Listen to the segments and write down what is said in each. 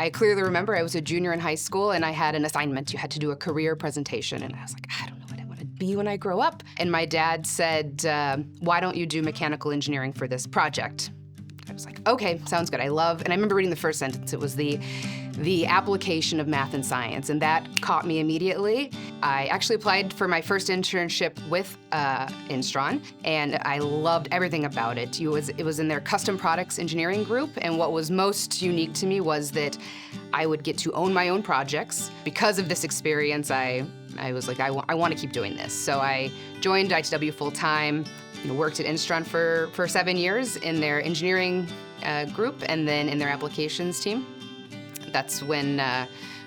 I clearly remember I was a junior in high school and I had an assignment. You had to do a career presentation. And I was like, I don't know what I want to be when I grow up. And my dad said, why don't you do mechanical engineering for this project? I was like, okay, sounds good. And I remember reading the first sentence. It was the application of math and science, and that caught me immediately. I actually applied for my first internship with Instron, and I loved everything about it. It was in their custom products engineering group, and what was most unique to me was that I would get to own my own projects. Because of this experience, I was like, I want to keep doing this. So I joined ITW full-time, worked at Instron for 7 years in their engineering group and then in their applications team. That's when,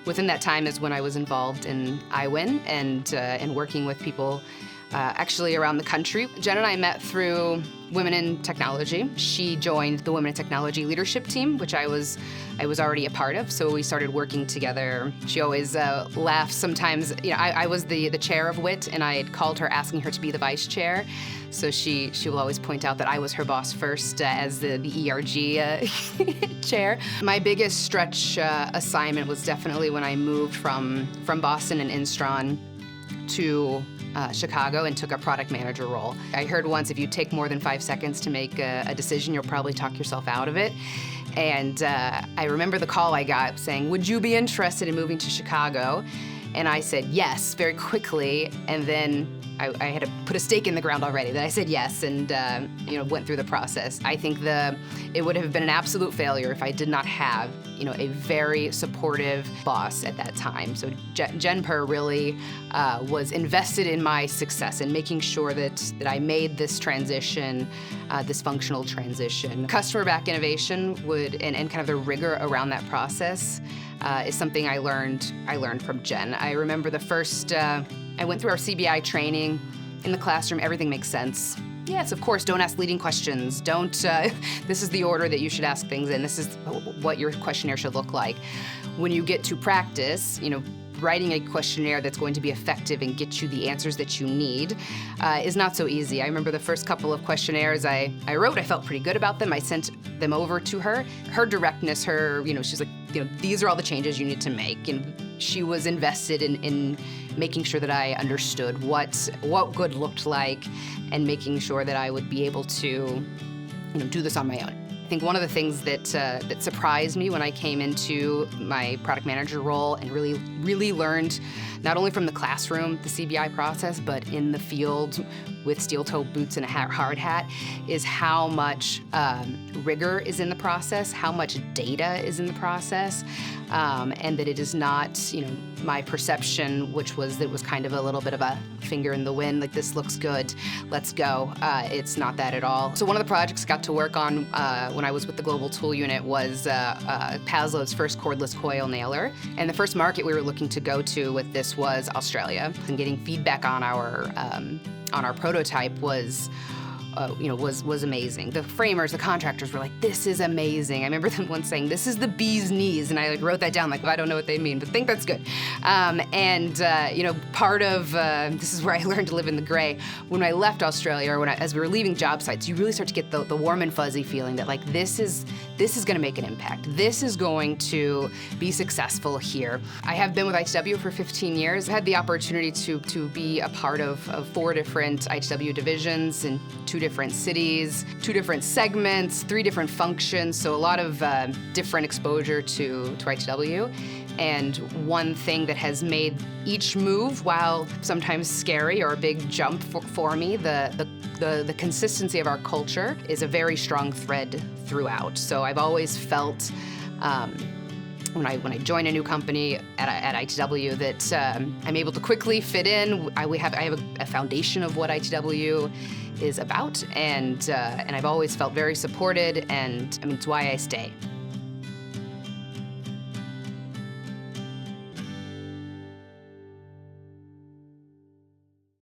within that time is when I was involved in iWin and working with people actually around the country. Jen and I met through Women in Technology. She joined the Women in Technology leadership team, which I was already a part of, so we started working together. She always laughs sometimes. I was the chair of WIT, and I had called her asking her to be the vice chair. So she will always point out that I was her boss first as the ERG chair. My biggest stretch assignment was definitely when I moved from Boston and Instron to Chicago and took a product manager role. I heard once if you take more than 5 seconds to make a decision, you'll probably talk yourself out of it. And I remember the call I got saying, would you be interested in moving to Chicago? And I said yes very quickly, and then I had to put a stake in the ground already. Then I said yes, and went through the process. I think it would have been an absolute failure if I did not have a very supportive boss at that time. So Jen Purr really was invested in my success and making sure that I made this transition, this functional transition. Customer-backed innovation and kind of the rigor around that process is something I learned from Jen. I remember the first. I went through our CBI training. In the classroom, everything makes sense. Yes, of course, don't ask leading questions. This is the order that you should ask things in. This is what your questionnaire should look like. When you get to practice, writing a questionnaire that's going to be effective and get you the answers that you need is not so easy. I remember the first couple of questionnaires I wrote, I felt pretty good about them. I sent them over to her. Her directness, she's like, these are all the changes you need to make. And she was invested in making sure that I understood what good looked like and making sure that I would be able to do this on my own. I think one of the things that surprised me when I came into my product manager role and really learned not only from the classroom, the CBI process, but in the field with steel-toed boots and a hard hat, is how much rigor is in the process, how much data is in the process, and that it is not, my perception, which was that it was kind of a little bit of a finger in the wind, like this looks good, let's go. It's not that at all. So one of the projects I got to work on when I was with the Global Tool Unit was Paslow's first cordless coil nailer. And the first market we were looking to go to with this was Australia. And getting feedback on our prototype was amazing. The framers, the contractors were like, this is amazing. I remember them once saying, this is the bee's knees, and I wrote that down, I don't know what they mean, but think that's good. Part of, this is where I learned to live in the gray. When I left Australia, or as we were leaving job sites, you really start to get the warm and fuzzy feeling that this is gonna make an impact. This is going to be successful here. I have been with ITW for 15 years. I had the opportunity to be a part of 4 different ITW divisions in 2 different cities, 2 different segments, 3 different functions, so a lot of different exposure to ITW. And one thing that has made each move, while sometimes scary or a big jump for me, the consistency of our culture is a very strong thread throughout. So I've always felt when I join a new company at ITW that I'm able to quickly fit in. I have a foundation of what ITW is about, and I've always felt very supported, and it's why I stay.